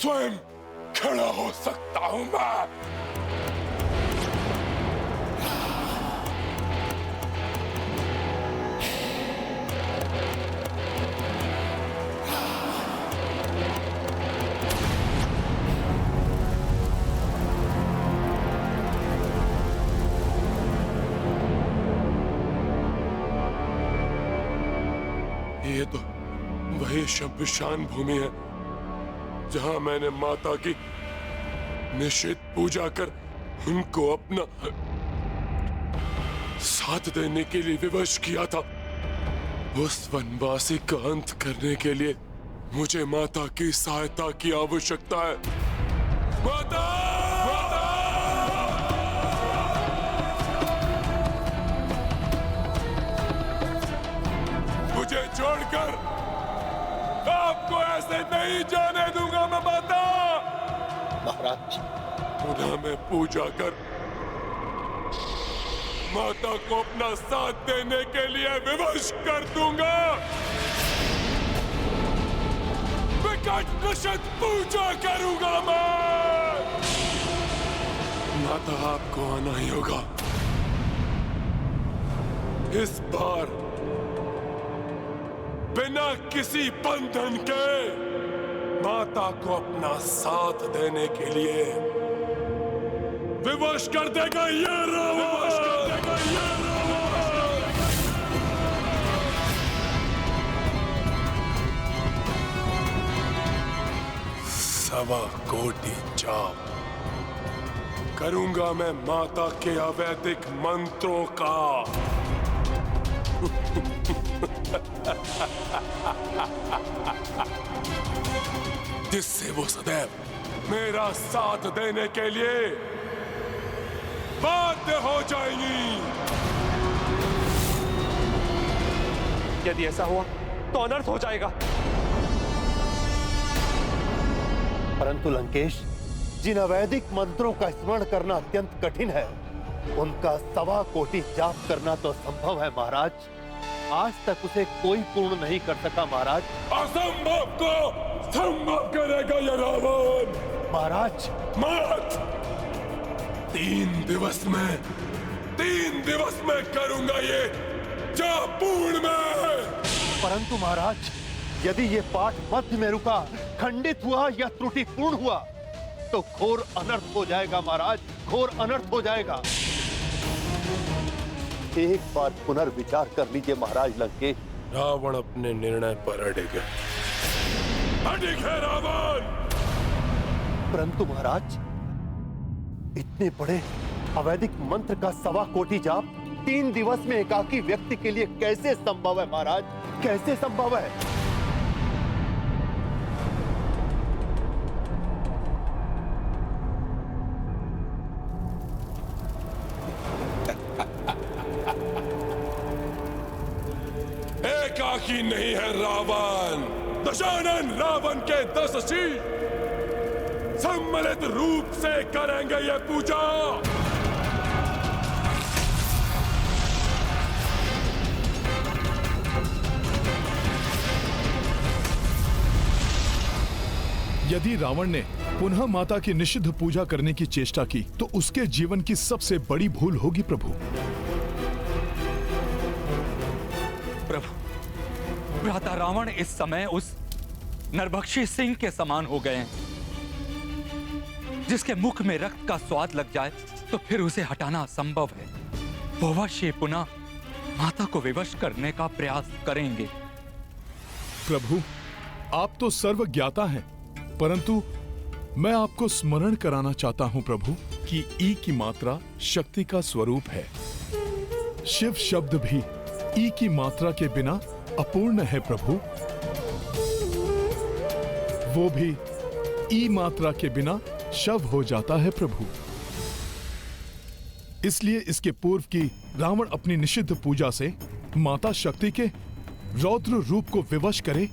स्वयं खड़ा हो सकता हूं मैं। ये तो वही शमशान भूमि है जहां मैंने माता की निषिद्ध पूजा कर उनको अपना साथ देने के लिए विवश किया था। उस वनवासी का अंत करने के लिए मुझे माता की सहायता की आवश्यकता है। माता! मुझे छोड़कर आपको ऐसे नहीं जाने दूंगा मैं माता। महाराज, पुनः मैं पूजा कर माता को अपना साथ देने के लिए विवश कर दूंगा। विकट निषिद्ध पूजा करूंगा मैं। माता आपको आना ही होगा। इस बार बिना किसी बंधन के माता को अपना साथ देने के लिए विवश कर देगा ये रावण। सवा कोटि जाप करूंगा मैं माता के अवैधिक मंत्रों का। जिससे वो सदैव मेरा साथ देने के लिए बाध्य हो जाएंगी। यदि ऐसा हुआ तो अनर्थ हो जाएगा। परंतु लंकेश, जिन अवैधिक मंत्रों का स्मरण करना अत्यंत कठिन है, उनका 1.25 कोटि जाप करना तो संभव है महाराज। आज तक उसे कोई पूर्ण नहीं कर सका महाराज। असंभव को संभव करेगा ये रावण। महाराज मत! 3 दिवस में करूंगा ये जाप पूर्ण में। परंतु महाराज, यदि ये पाठ मध्य में रुका, खंडित हुआ या त्रुटिपूर्ण हुआ तो घोर अनर्थ हो जाएगा महाराज, घोर अनर्थ हो जाएगा। एक बार पुनर्विचार कर लीजिए महाराज लंकेश। रावण अपने निर्णय पर अड़िग है। अड़िग है रावण। परंतु महाराज, इतने बड़े अवैधिक मंत्र का 1.25 कोटि जाप 3 दिवस में एकाकी व्यक्ति के लिए कैसे संभव है महाराज, कैसे संभव है? एकाकी नहीं है रावण। दशानन रावण के 10 शीश सम्मिलित रूप से करेंगे ये पूजा। यदि रावण ने पुनः माता की निषिद्ध पूजा करने की चेष्टा की तो उसके जीवन की सबसे बड़ी भूल होगी प्रभु। भ्राता रावण इस समय उस नरभक्षी सिंह के समान हो गए हैं, जिसके मुख में रक्त का स्वाद लग जाए तो फिर उसे हटाना असंभव है। वो अवश्य पुनः माता को विवश करने का प्रयास करेंगे। प्रभु, आप तो सर्वज्ञाता हैं, परंतु मैं आपको स्मरण कराना चाहता हूं प्रभु कि ई की मात्रा शक्ति का स्वरूप है। शिव शब्द भी ई की मात्रा के बिना अपूर्ण है प्रभु। वो भी ई मात्रा के बिना शव हो जाता है प्रभु। इसलिए इसके पूर्व की रावण अपनी निषिद्ध पूजा से माता शक्ति के रौद्र रूप को विवश करे।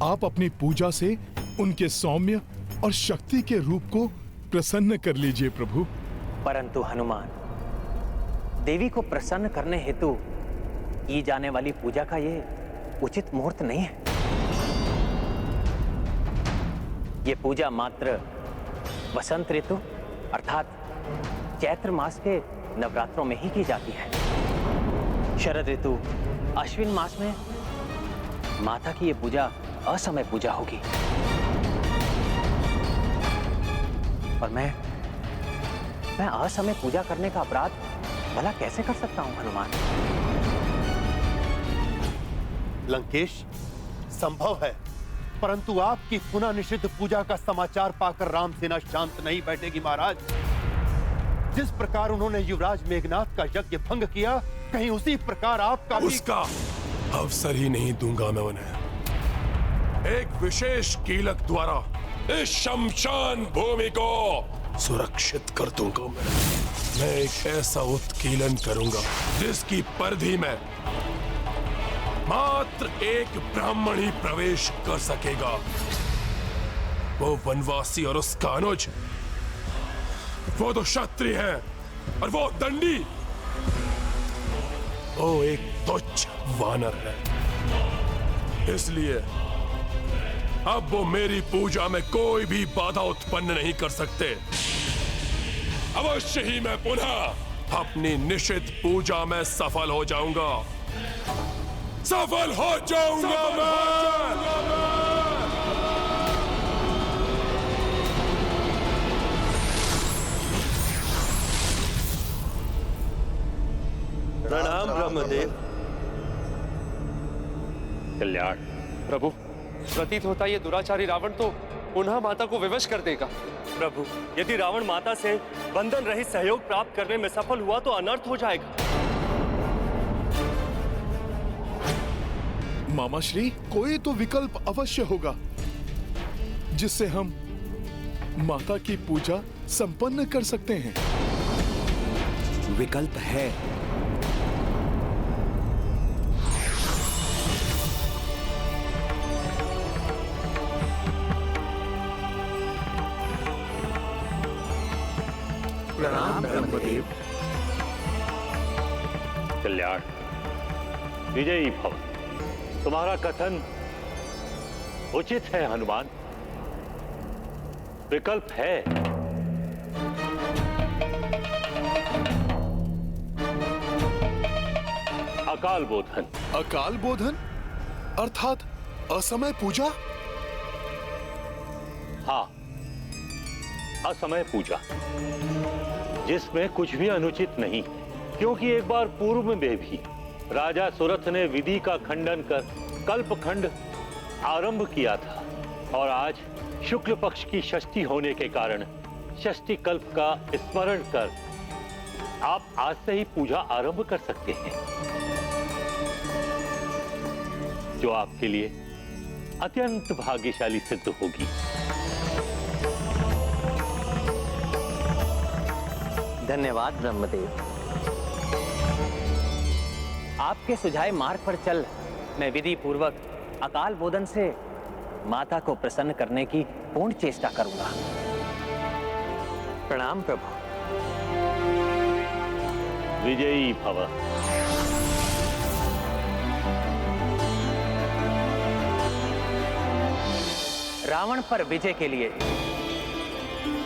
आप अपनी पूजा से उनके सौम्य और शक्ति के रूप को प्रसन्न कर लीजिए प्रभु। परंतु हनुमान, देवी को प्रसन्न करने हेतु की जाने वाली पूजा का ये उचित मुहूर्त नहीं है। ये पूजा मात्र वसंत ऋतु अर्थात चैत्र मास के नवरात्रों में ही की जाती है। शरद ऋतु अश्विन मास में माता की ये पूजा असमय पूजा होगी। और मैं असमय पूजा करने का अपराध भला कैसे कर सकता हूं हनुमान? लंकेश, संभव है, परंतु आपकी पुनः निषिद्ध पूजा का समाचार पाकर राम सेना शांत नहीं बैठेगी महाराज। जिस प्रकार उन्होंने युवराज मेघनाथ का यज्ञ भंग किया, कहीं उसी प्रकार आपका भी... उसका अवसर ही नहीं दूंगा मैं उन्हें। एक विशेष कीलक द्वारा इस शमशान भूमि को सुरक्षित कर दूंगा मैं एक ऐसा उत्कीलन करूंगा जिसकी परिधि में मात्र एक ब्राह्मण ही प्रवेश कर सकेगा। वो वनवासी और उसका अनुज, वो तो क्षत्रिय है और वो दंडी, वो एक तुच्छ वानर है। इसलिए अब वो मेरी पूजा में कोई भी बाधा उत्पन्न नहीं कर सकते। अवश्य ही मैं पुनः अपनी निषिद्ध पूजा में सफल हो जाऊंगा। सफल हो जाऊंगा मैं। प्रणाम ब्रह्मदेव। कल्याण। प्रभु, प्रतीत होता ये दुराचारी रावण तो पुनः माता को विवश कर देगा। प्रभु, यदि रावण माता से बंधन रहित सहयोग प्राप्त करने में सफल हुआ तो अनर्थ हो जाएगा। मामा श्री, कोई तो विकल्प अवश्य होगा जिससे हम माता की पूजा संपन्न कर सकते हैं। विकल्प है। प्रणाम ब्रह्मदेव। कल्याण। विजयी भव। तुम्हारा कथन उचित है हनुमान। विकल्प है। अकाल बोधन। अकाल बोधन अर्थात असमय पूजा? हाँ, असमय पूजा, जिसमें कुछ भी अनुचित नहीं, क्योंकि एक बार पूर्व में भी राजा सुरथ ने विधि का खंडन कर कल्पखंड आरंभ किया था और आज शुक्ल पक्ष की षष्ठी होने के कारण षष्ठी कल्प का स्मरण कर आप आज से ही पूजा आरंभ कर सकते हैं, जो आपके लिए अत्यंत भाग्यशाली सिद्ध होगी। धन्यवाद ब्रह्मदेव। आपके सुझाए मार्ग पर चल मैं विधि पूर्वक अकाल बोधन से माता को प्रसन्न करने की पूर्ण चेष्टा करूंगा। प्रणाम प्रभु। विजयी भव। रावण पर विजय के लिए,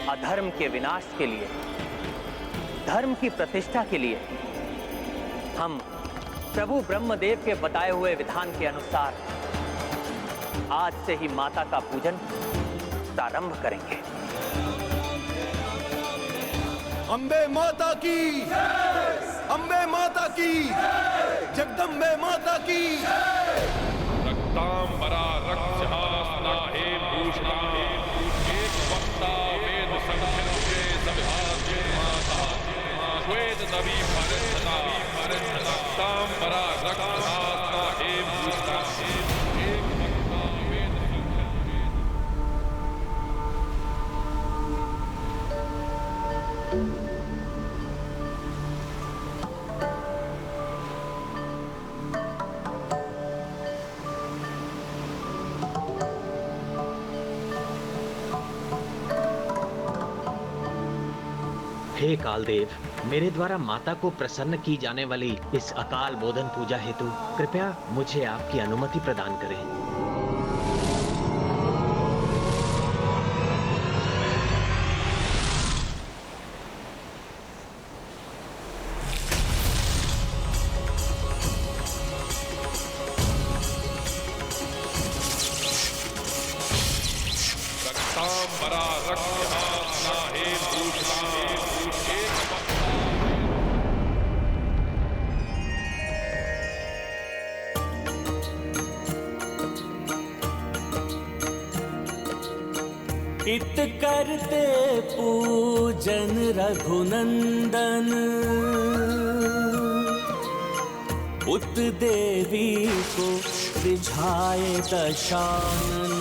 अधर्म के विनाश के लिए, धर्म की प्रतिष्ठा के लिए हम प्रभु ब्रह्मदेव के बताए हुए विधान के अनुसार आज से ही माता का पूजन प्रारंभ करेंगे। अम्बे माता की, अम्बे माता की, जगदम्बे माता की। रक्तांबरा रक्षासना हे भूषणा एक वक्ता वेद संख्य सभाज्य माता श्वेत नवी परंपरा रक्तांबरा रक्षासना हे भूषणा एक वक्ता वेद हे कालदेव, मेरे द्वारा माता को प्रसन्न की जाने वाली इस अकाल बोधन पूजा हेतु कृपया मुझे आपकी अनुमति प्रदान करें। हरा रक्त हाथ ना हे भूषता एक इत करते पूजन रघुनंदन उत देवी को रिझाए दशानन।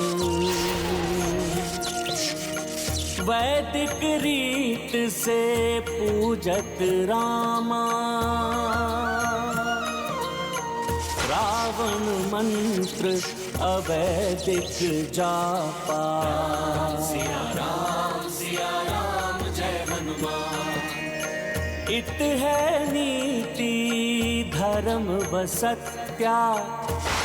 वैदिक रीत से पूजत रामा रावण मंत्र अवैदिक जापा। सिया राम जय हनुमान। इत है नीति धर्म व सत्या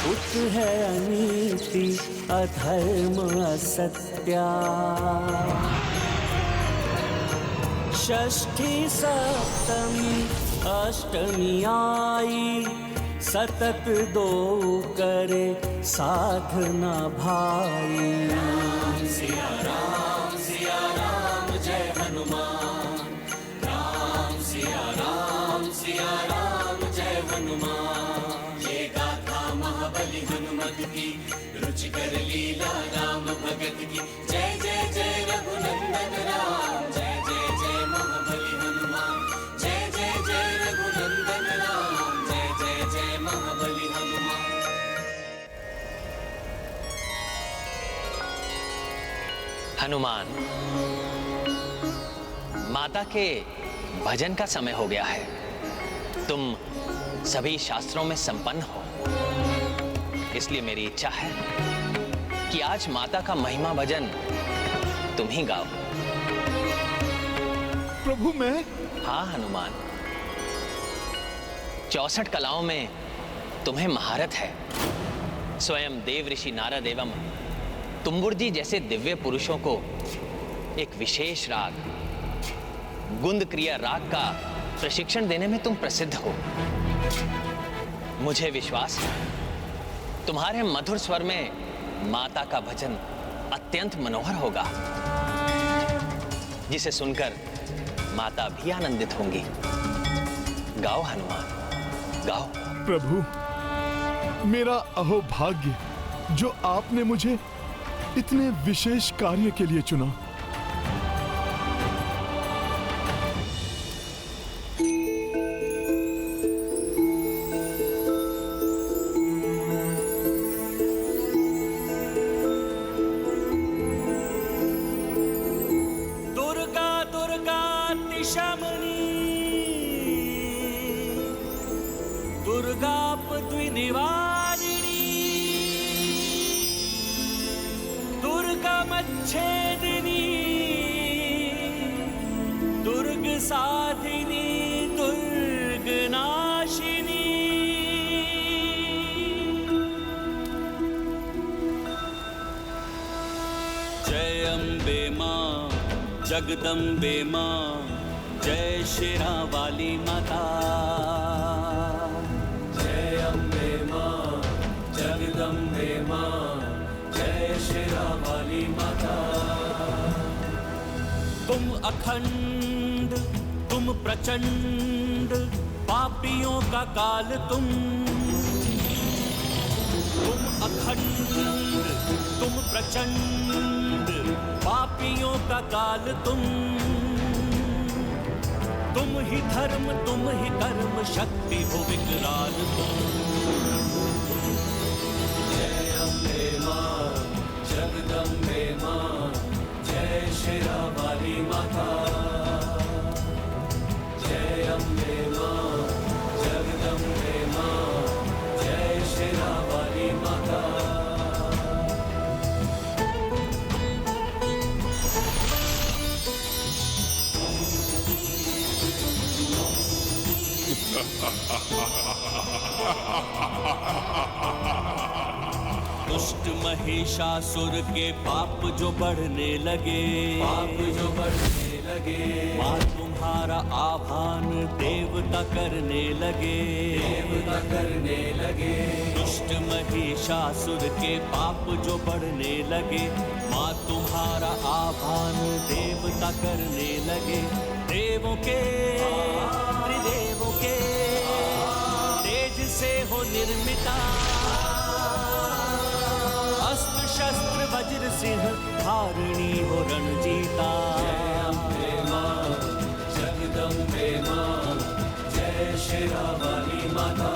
उत है अनीति अधर्म असत्या। षष्ठी सप्तमी अष्टमी आई सतत दो करे साधना भाई। सिया राम जय हनुमान। सिया राम जय हनुमान। ये गाथा महाबली हनुमत की रुचिकर लीला राम भगत की। जय जय जय रघुनंदन राम जय जय जय महाबली हनुमान। जय जय जय रघुनंदन राम जय जय जय महाबली हनुमान। हनुमान, माता के भजन का समय हो गया है। तुम सभी शास्त्रों में संपन्न हो, इसलिए मेरी इच्छा है कि आज माता का महिमा भजन तुम ही गाओ। प्रभु मैं? हाँ हनुमान, 64 कलाओं में तुम्हें महारत है। स्वयं देव ऋषि नारद एवं तुम्बुर जी जैसे दिव्य पुरुषों को एक विशेष राग गुंद क्रिया राग का प्रशिक्षण देने में तुम प्रसिद्ध हो। मुझे विश्वास है तुम्हारे मधुर स्वर में माता का भजन अत्यंत मनोहर होगा, जिसे सुनकर माता भी आनंदित होंगी। गाओ हनुमान, गाओ। प्रभु, मेरा अहोभाग्य जो आपने मुझे इतने विशेष कार्य के लिए चुना। दुर्गा दुर्गा तिशमनी दुर्गापद्विनिवारिणी दुर्गमच्छेदिनी दुर्ग साधिनी दुर्गनाशिनी। जय अम्बे मां जगदम्बे मां जय शेरा वाली माता। जय अम्बे मां जगदम्बे मां जय शेरा वाली माता। तुम अखंड तुम प्रचंड पापियों का काल तुम अखंड तुम प्रचंड पापियों का काल तुम ही धर्म तुम ही कर्म शक्ति हो विकराल तुम। जय अम्बे मां जगदम्बे मां जय शेरा वाली माता। जय अम्बे मां जगदम्बे मां जय शेरा वाली माता। दुष्ट महिषासुर के पाप जो बढ़ने लगे मां तुम्हारा आह्वान देवता करने लगे दुष्ट महिषासुर के पाप जो बढ़ने लगे मां तुम्हारा सारा आह्वान देवता करने लगे। देवों के त्रिदेवों के तेज से हो निर्मिता, अस्त्र शस्त्र वज्र सिंह धारिणी हो रणजीता। जय मां जगदम्बे मां, जय शेरावाली माता।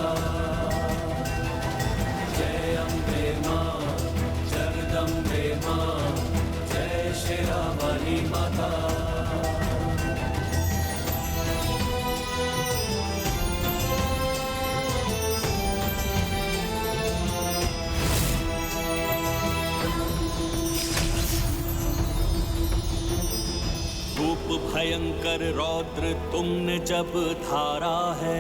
जय अम्बे मां जगदम्बे मां, जय शेरावाली माता। रूप भयंकर रौद्र तुमने जब धारा है,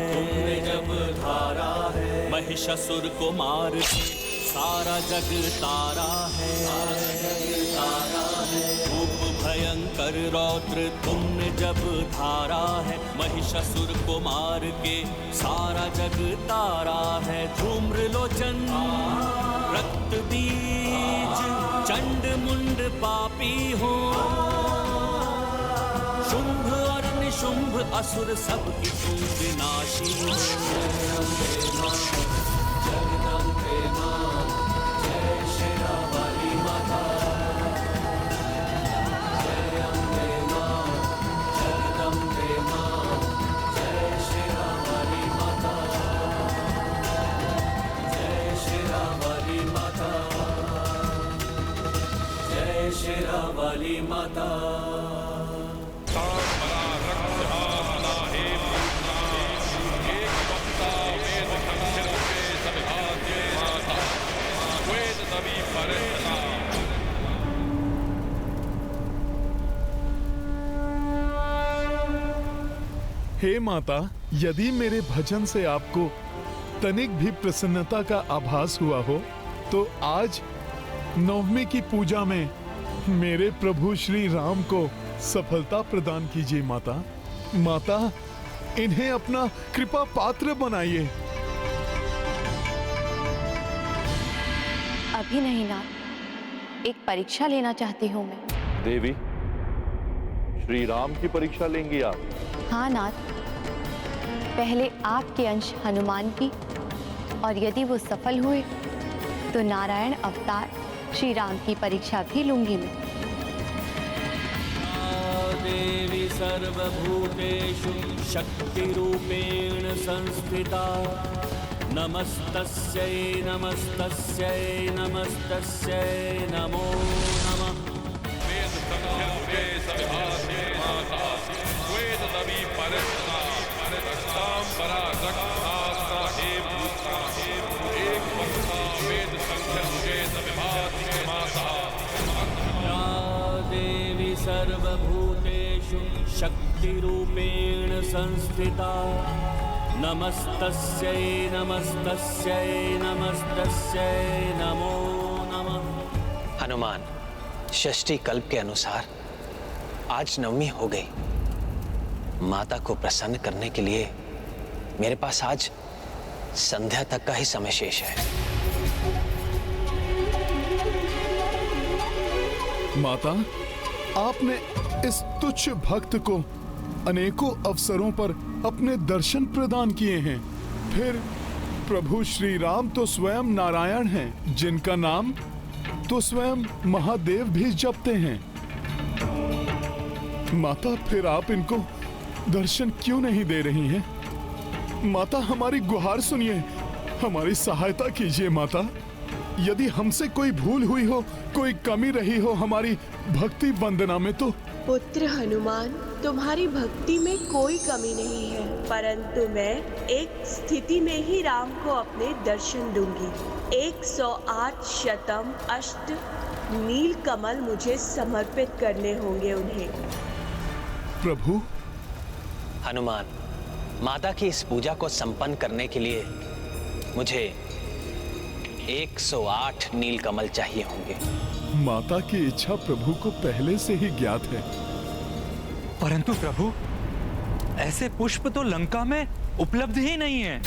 महिषासुर को मार सारा जग तारा है। रूप भयंकर रौद्र तुमने जब धारा है, महिषासुर को मार के सारा जग तारा है। धूम्र लोचन रक्त बीज चंड मुंड पापी हो, शुंभ और निशुंभ असुर सबकी तुम विनाशी हो। जगदम्बे मां, जय शेरावाली माता। जय अम्बे मां, जगदम्बे मां, जय शेरावाली माता। जय शेरावाली माता, जय शेरावाली माता। हे माता, यदि मेरे भजन से आपको तनिक भी प्रसन्नता का आभास हुआ हो तो आज नवमी की पूजा में मेरे प्रभु श्री राम को सफलता प्रदान कीजिए माता। माता, इन्हें अपना कृपा पात्र बनाइए। अभी नहीं नाथ, एक परीक्षा लेना चाहती हूँ मैं। देवी, श्री राम की परीक्षा लेंगी आप? हाँ नाथ, पहले आपके अंश हनुमान की, और यदि वो सफल हुए तो नारायण अवतार श्री राम की परीक्षा भी लूंगी मैं। देवी सर्वभूतेषु शक्ति रूपेण संस्थिता, नमस्तस्यै नमस्तस्यै नमस्तस्यै नमो नमः। देवी सर्वभूतेषु शक्ति रूपेण संस्थिता, नमस्तस्यै नमस्तस्यै नमस्तस्यै नमो नमः। हनुमान, षष्ठी कल्प के अनुसार आज नवमी हो गई। माता को प्रसन्न करने के लिए मेरे पास आज संध्या तक का ही समय शेष है। माता, आपने इस तुच्छ भक्त को अनेकों अवसरों पर अपने दर्शन प्रदान किए हैं। फिर प्रभु श्री राम तो स्वयं नारायण हैं, जिनका नाम तो स्वयं महादेव भी जपते हैं। माता, फिर आप इनको दर्शन क्यों नहीं दे रही हैं? माता, हमारी गुहार सुनिए, हमारी सहायता कीजिए माता। यदि हमसे कोई भूल हुई हो, कोई कमी रही हो हमारी भक्ति वंदना में तो। पुत्र हनुमान, तुम्हारी भक्ति में कोई कमी नहीं है, परंतु मैं एक स्थिति में ही राम को अपने दर्शन दूंगी। 108 शतम अष्ट नील कमल मुझे समर्पित करने होंगे उन्हें। प्रभु। हनुमान, माता की इस पूजा को संपन्न करने के लिए मुझे 108 नील कमल चाहिए होंगे। माता की इच्छा प्रभु को पहले से ही ज्ञात है। परंतु प्रभु, ऐसे पुष्प तो लंका में उपलब्ध ही नहीं है।